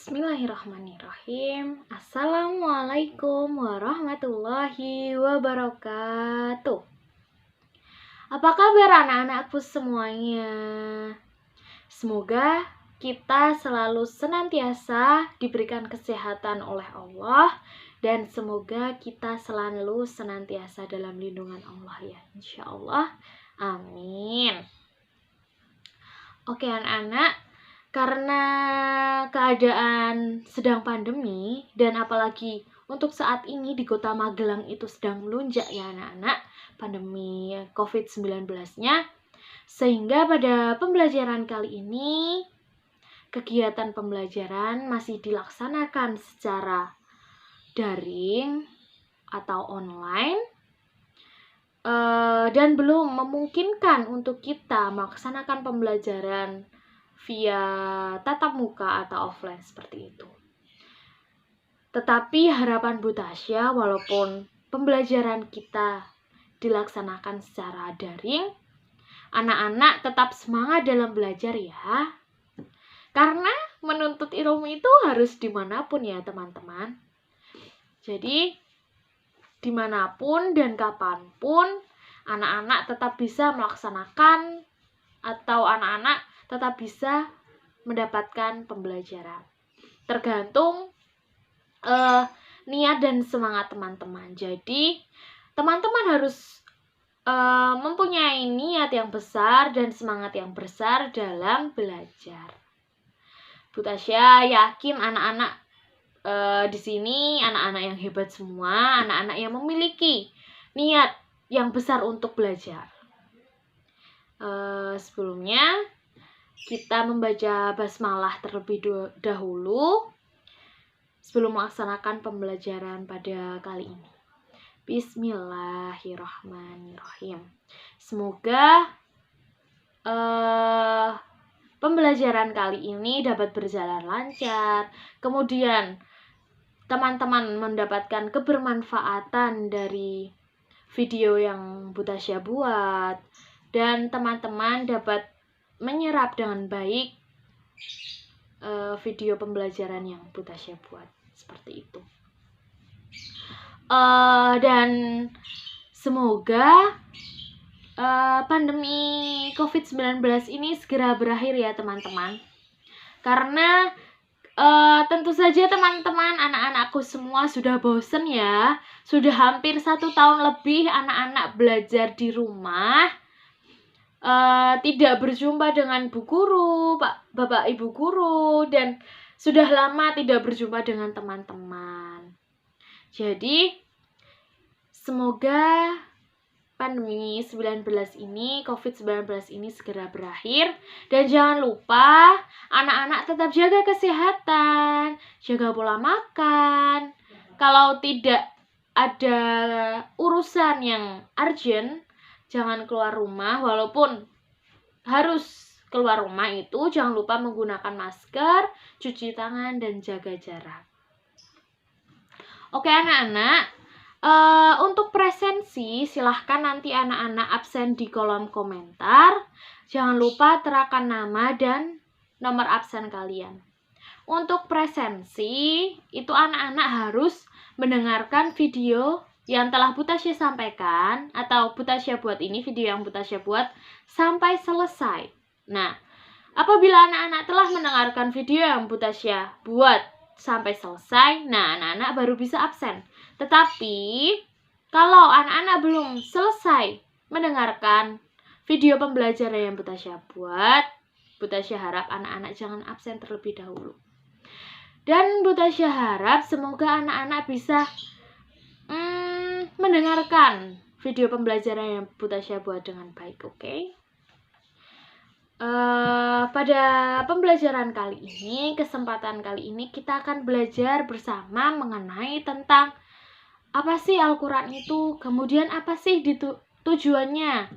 Bismillahirrahmanirrahim. Assalamualaikum warahmatullahi wabarakatuh. Apa kabar anak-anakku semuanya? Semoga kita selalu senantiasa diberikan kesehatan oleh Allah, dan semoga kita selalu senantiasa dalam lindungan Allah ya, insya Allah. Amin. Oke anak-anak, karena keadaan sedang pandemi dan apalagi untuk saat ini di Kota Magelang itu sedang melonjak ya anak-anak, pandemi COVID-19-nya, sehingga pada pembelajaran kali ini kegiatan pembelajaran masih dilaksanakan secara daring atau online, dan belum memungkinkan untuk kita melaksanakan pembelajaran via tatap muka atau offline seperti itu. Tetapi harapan Bu Tasya, walaupun pembelajaran kita dilaksanakan secara daring, anak-anak tetap semangat dalam belajar ya. Karena menuntut ilmu itu harus dimanapun ya teman-teman. Jadi dimanapun dan kapanpun anak-anak tetap bisa melaksanakan atau anak-anak tetap bisa mendapatkan pembelajaran. Tergantung niat dan semangat teman-teman. Jadi teman-teman harus mempunyai niat yang besar dan semangat yang besar dalam belajar. Bu Tasya yakin anak-anak di sini anak-anak yang hebat semua, anak-anak yang memiliki niat yang besar untuk belajar. Sebelumnya kita membaca basmalah terlebih dahulu sebelum melaksanakan pembelajaran pada kali ini. Bismillahirrahmanirrahim. Semoga pembelajaran kali ini dapat berjalan lancar. Kemudian teman-teman mendapatkan kebermanfaatan dari video yang Bu Tasya buat, dan teman-teman dapat menyerap dengan baik video pembelajaran yang Bu Tasya buat seperti itu. Dan semoga pandemi COVID-19 ini segera berakhir ya teman-teman. Karena tentu saja teman-teman, anak-anakku semua sudah bosen ya. Sudah hampir 1 tahun lebih anak-anak belajar di rumah. Tidak berjumpa dengan bu guru, bapak ibu guru, dan sudah lama tidak berjumpa dengan teman-teman. Jadi semoga pandemi COVID-19 ini segera berakhir, dan jangan lupa anak-anak tetap jaga kesehatan, jaga pola makan. Kalau tidak ada urusan yang urgent, jangan keluar rumah. Walaupun harus keluar rumah itu, jangan lupa menggunakan masker, cuci tangan, dan jaga jarak. Oke anak-anak, untuk presensi silahkan nanti anak-anak absen di kolom komentar. Jangan lupa terakan nama dan nomor absen kalian. Untuk presensi itu anak-anak harus mendengarkan video yang telah Bu Tasya sampaikan, atau Bu Tasya buat ini, video yang Bu Tasya buat sampai selesai. Nah, apabila anak-anak telah mendengarkan video yang Bu Tasya buat sampai selesai, nah anak-anak baru bisa absen. Tetapi kalau anak-anak belum selesai mendengarkan video pembelajaran yang Bu Tasya buat, Bu Tasya harap anak-anak jangan absen terlebih dahulu. Dan Bu Tasya harap semoga anak-anak bisa mendengarkan video pembelajaran yang Bu Tasya buat dengan baik, oke? Pada pembelajaran kali ini, kesempatan kali ini kita akan belajar bersama mengenai tentang apa sih Al-Quran itu, kemudian apa sih tujuannya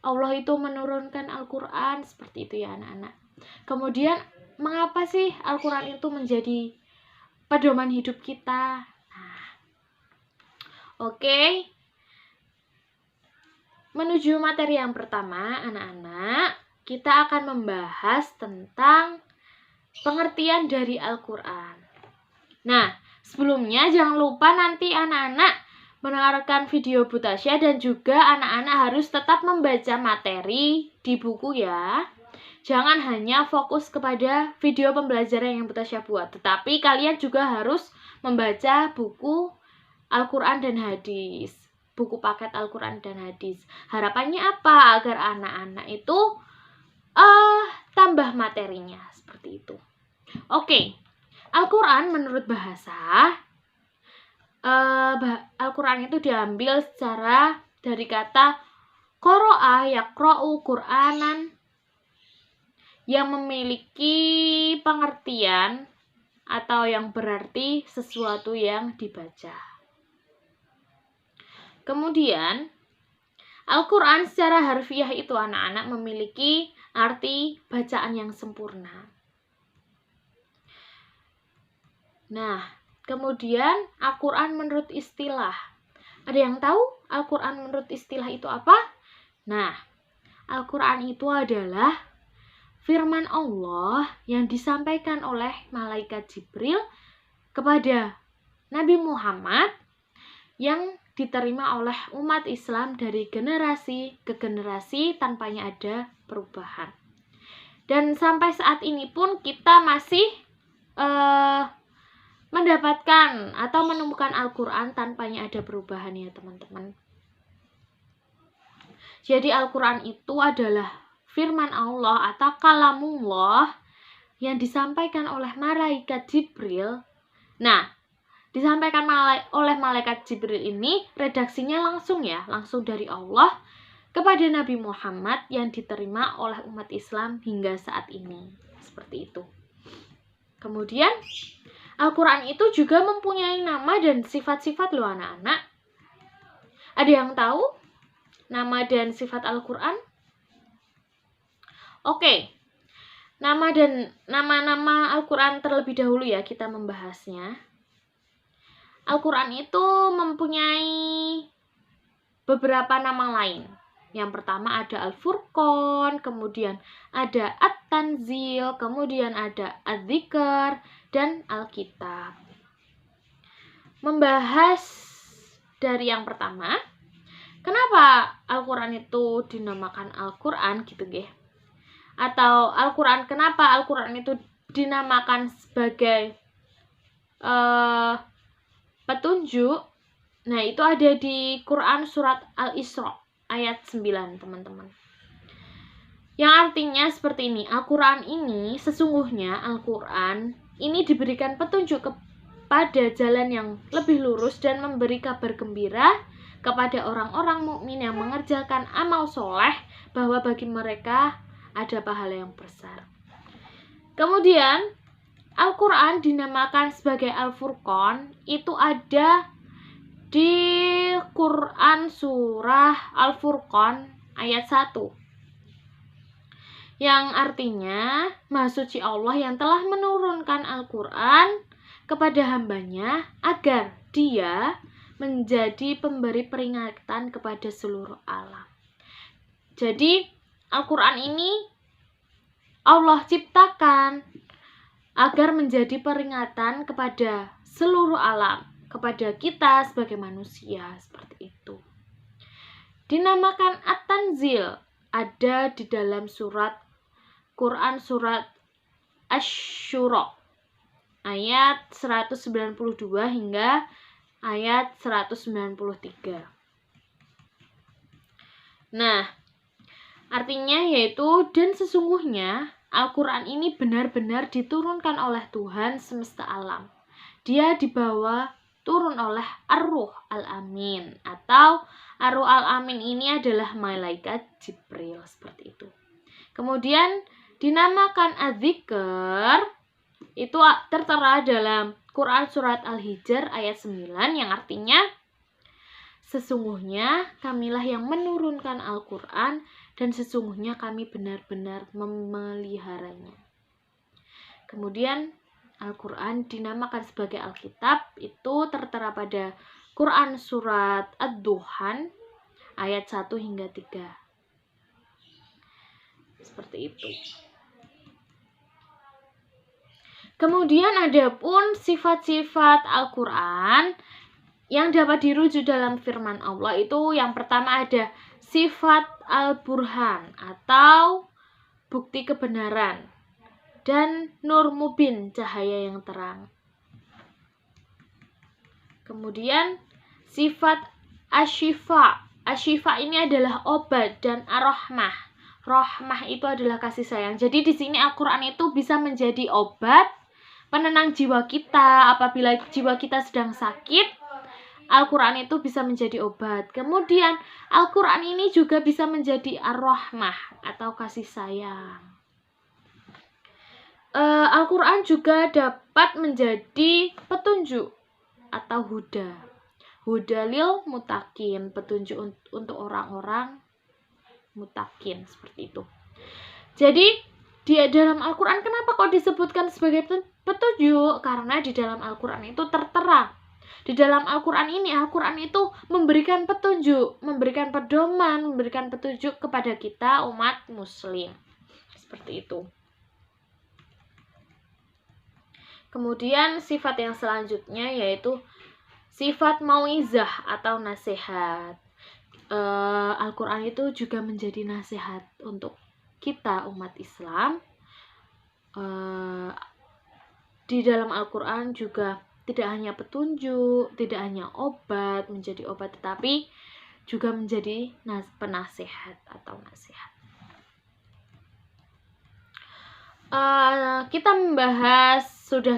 Allah itu menurunkan Al-Quran, seperti itu ya anak-anak. Kemudian mengapa sih Al-Quran itu menjadi pedoman hidup kita. Oke. Menuju materi yang pertama, anak-anak, kita akan membahas tentang pengertian dari Al-Quran. Nah, sebelumnya jangan lupa nanti anak-anak mendengarkan video Bu Tasya dan juga anak-anak harus tetap membaca materi di buku ya. Jangan hanya fokus kepada video pembelajaran yang Bu Tasya buat, tetapi kalian juga harus membaca buku Al-Quran dan Hadis, buku paket Al-Quran dan Hadis. Harapannya apa? Agar anak-anak itu tambah materinya, seperti itu. Oke, Al-Quran menurut bahasa, Al-Quran itu diambil secara dari kata qara'a yaqra'u Qur'anan, yang memiliki pengertian atau yang berarti sesuatu yang dibaca. Kemudian, Al-Quran secara harfiah itu anak-anak memiliki arti bacaan yang sempurna. Nah, kemudian Al-Quran menurut istilah. Ada yang tahu Al-Quran menurut istilah itu apa? Nah, Al-Quran itu adalah firman Allah yang disampaikan oleh malaikat Jibril kepada Nabi Muhammad yang diterima oleh umat Islam dari generasi ke generasi tanpanya ada perubahan. Dan sampai saat ini pun kita masih mendapatkan atau menemukan Al-Quran tanpanya ada perubahan ya teman-teman. Jadi Al-Quran itu adalah firman Allah atau kalamullah yang disampaikan oleh malaikat Jibril. Nah, disampaikan oleh malaikat Jibril ini redaksinya langsung dari Allah kepada Nabi Muhammad yang diterima oleh umat Islam hingga saat ini. Seperti itu. Kemudian Al-Quran itu juga mempunyai nama dan sifat-sifat loh anak-anak. Ada yang tahu nama dan sifat Al-Quran? Oke. Nama Al-Quran terlebih dahulu ya kita membahasnya. Al-Quran itu mempunyai beberapa nama lain. Yang pertama ada Al-Furqan, kemudian ada At-Tanzil, kemudian ada Adz-Dzikr, dan Alkitab. Membahas dari yang pertama, kenapa Al-Quran itu dinamakan Al-Quran gitu nggih? Atau Al-Quran, kenapa Al-Quran itu dinamakan sebagai petunjuk? Nah, itu ada di Quran surat Al-Isra ayat 9, teman-teman. Yang artinya seperti ini, Al-Quran ini sesungguhnya Al-Quran ini diberikan petunjuk kepada jalan yang lebih lurus dan memberi kabar gembira kepada orang-orang mukmin yang mengerjakan amal soleh bahwa bagi mereka ada pahala yang besar. Kemudian Al-Quran dinamakan sebagai Al-Furqan itu ada di Quran surah Al-Furqan ayat 1. Yang artinya Maha Suci Allah yang telah menurunkan Al-Quran kepada hambanya agar dia menjadi pemberi peringatan kepada seluruh alam. Jadi Al-Quran ini Allah ciptakan agar menjadi peringatan kepada seluruh alam, kepada kita sebagai manusia, seperti itu. Dinamakan At-Tanzil ada di dalam Quran surat Asy-Syura ayat 192 hingga ayat 193. Nah, artinya yaitu dan sesungguhnya Al-Quran ini benar-benar diturunkan oleh Tuhan semesta alam. Dia dibawa turun oleh Ar-Ruh Al-Amin atau Ar-Ruh Al-Amin ini adalah malaikat Jibril, seperti itu. Kemudian dinamakan Adz-Dzikr itu tertera dalam Quran surat Al-Hijr ayat 9 yang artinya sesungguhnya kamilah yang menurunkan Al-Quran dan sesungguhnya kami benar-benar memeliharanya. Kemudian Al-Quran dinamakan sebagai Alkitab itu tertera pada Quran surat Ad-Duhan ayat 1 hingga 3. Seperti itu. Kemudian ada pun sifat-sifat Al-Quran yang dapat dirujuk dalam firman Allah itu yang pertama ada sifat Al-Burhan atau bukti kebenaran dan Nur Mubin cahaya yang terang. Kemudian sifat Asyifa. Asyifa ini adalah obat dan Ar-Rahmah. Rahmah itu adalah kasih sayang. Jadi di sini Al-Quran itu bisa menjadi obat penenang jiwa kita apabila jiwa kita sedang sakit. Al-Quran itu bisa menjadi obat. Kemudian Al-Quran ini juga bisa menjadi Ar-Rahmah atau kasih sayang. Al-Quran juga dapat menjadi petunjuk atau huda. Huda lil mutakin, petunjuk untuk orang-orang mutakin, seperti itu. Jadi di dalam Al-Quran kenapa kok disebutkan sebagai petunjuk? Karena di dalam Al-Quran itu tertera. Di dalam Al-Quran ini, Al-Quran itu memberikan petunjuk, memberikan pedoman, memberikan petunjuk kepada kita umat muslim. Seperti itu. Kemudian sifat yang selanjutnya yaitu sifat mauizah atau nasihat. Al-Quran itu juga menjadi nasihat untuk kita umat Islam. Di dalam Al-Quran juga tidak hanya petunjuk, tidak hanya obat, menjadi obat, tetapi juga menjadi penasehat atau nasihat.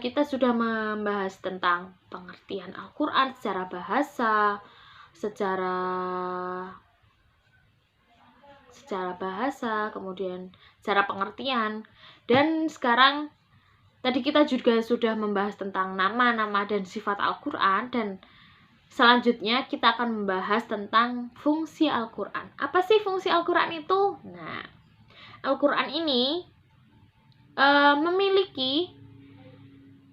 Kita sudah membahas tentang pengertian Al-Quran secara bahasa, kemudian secara pengertian, dan sekarang tadi kita juga sudah membahas tentang nama-nama dan sifat Al-Quran, dan selanjutnya kita akan membahas tentang fungsi Al-Quran. Apa sih fungsi Al-Quran itu? Nah, Al-Quran ini memiliki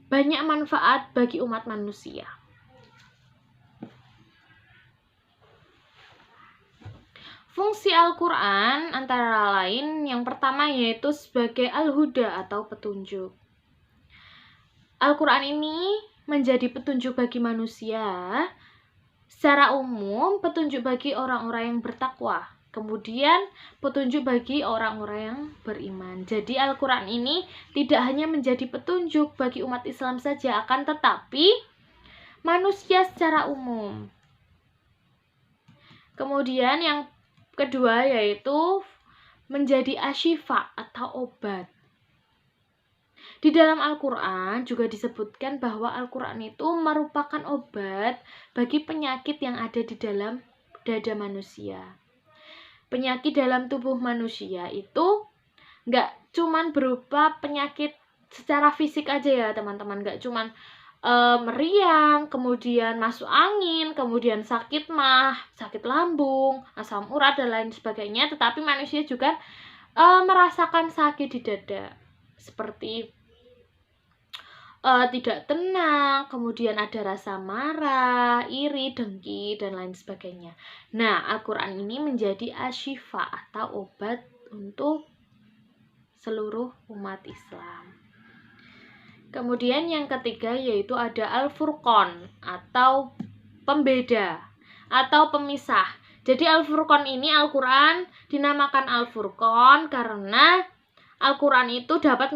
banyak manfaat bagi umat manusia. Fungsi Al-Quran antara lain yang pertama yaitu sebagai al-huda atau petunjuk. Al-Quran ini menjadi petunjuk bagi manusia. Secara umum, petunjuk bagi orang-orang yang bertakwa. Kemudian, petunjuk bagi orang-orang yang beriman. Jadi, Al-Quran ini tidak hanya menjadi petunjuk bagi umat Islam saja, akan tetapi manusia secara umum. Kemudian, yang kedua yaitu menjadi asyifa atau obat. Di dalam Al-Quran juga disebutkan bahwa Al-Quran itu merupakan obat bagi penyakit yang ada di dalam dada manusia. Penyakit dalam tubuh manusia itu nggak cuman berupa penyakit secara fisik aja ya teman-teman, nggak cuman meriang, kemudian masuk angin, kemudian sakit mah, sakit lambung, asam urat dan lain sebagainya, tetapi manusia juga merasakan sakit di dada seperti tidak tenang, kemudian ada rasa marah, iri, dengki, dan lain sebagainya. Nah, Al-Quran ini menjadi asyifa atau obat untuk seluruh umat Islam. Kemudian yang ketiga yaitu ada Al-Furqan atau pembeda atau pemisah. Jadi Al-Furqan ini Al-Quran dinamakan Al-Furqan karena Al-Quran itu dapat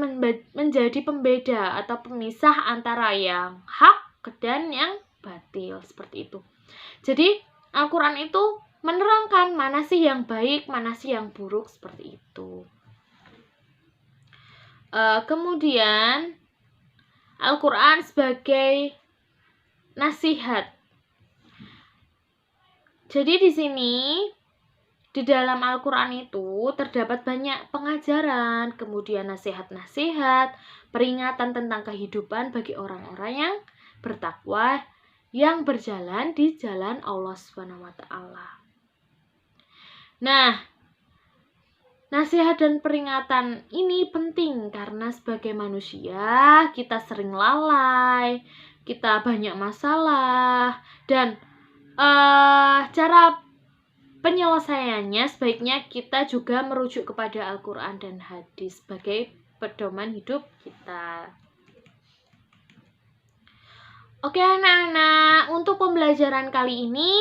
menjadi pembeda atau pemisah antara yang hak dan yang batil, seperti itu. Jadi Al-Quran itu menerangkan mana sih yang baik, mana sih yang buruk, seperti itu. Kemudian Al-Quran sebagai nasihat. Jadi di sini di dalam Al-Quran itu terdapat banyak pengajaran, kemudian nasihat-nasihat, peringatan tentang kehidupan bagi orang-orang yang bertakwa, yang berjalan di jalan Allah SWT. Nah, nasihat dan peringatan ini penting karena sebagai manusia kita sering lalai, kita banyak masalah, dan cara penyelesaiannya sebaiknya kita juga merujuk kepada Al-Quran dan hadis sebagai pedoman hidup kita. Oke anak-anak, untuk pembelajaran kali ini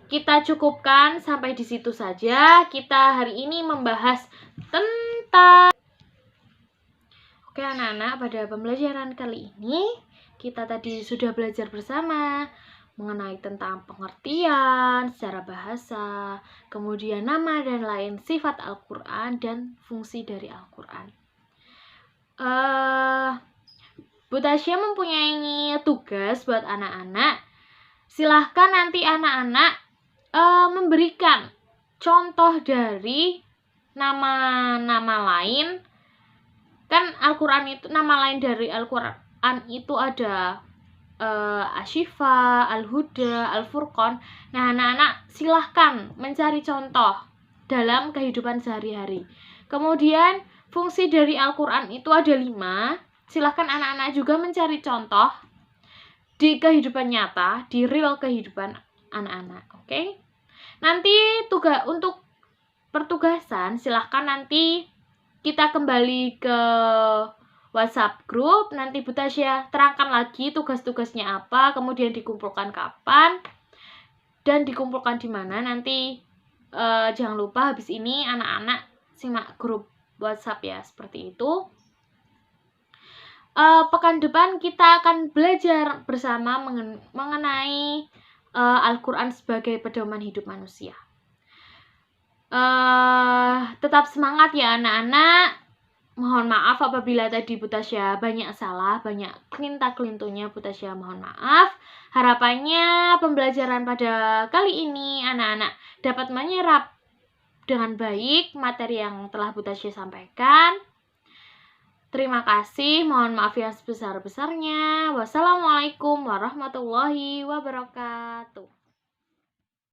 kita cukupkan sampai di situ saja. Kita hari ini membahas tentang... Oke anak-anak, pada pembelajaran kali ini kita tadi sudah belajar bersama mengenai tentang pengertian secara bahasa, kemudian nama dan lain sifat Al-Quran dan fungsi dari Al-Quran. Bu Tasya mempunyai tugas buat anak-anak. Silahkan nanti anak-anak memberikan contoh dari nama-nama lain. Kan Al-Quran itu, nama lain dari Al-Quran itu ada Asy-Syifa, Al-Huda, Al-Furqan. Nah, anak-anak silahkan mencari contoh dalam kehidupan sehari-hari. Kemudian fungsi dari Al-Quran itu ada 5. Silahkan anak-anak juga mencari contoh di kehidupan nyata, di real kehidupan anak-anak. Oke? Nanti untuk pertugasan, silahkan nanti kita kembali ke WhatsApp group. Nanti Bu Tasya terangkan lagi tugas-tugasnya apa, kemudian dikumpulkan kapan, dan dikumpulkan di mana. Nanti jangan lupa habis ini anak-anak simak grup WhatsApp ya, seperti itu. Pekan depan kita akan belajar bersama mengenai Al-Quran sebagai pedoman hidup manusia. Tetap semangat ya anak-anak. Mohon maaf apabila tadi Bu Tasya banyak salah, banyak kelinta-kelintunya, Bu Tasya mohon maaf. Harapannya pembelajaran pada kali ini anak-anak dapat menyerap dengan baik materi yang telah Bu Tasya sampaikan. Terima kasih, mohon maaf yang sebesar-besarnya. Wassalamualaikum warahmatullahi wabarakatuh.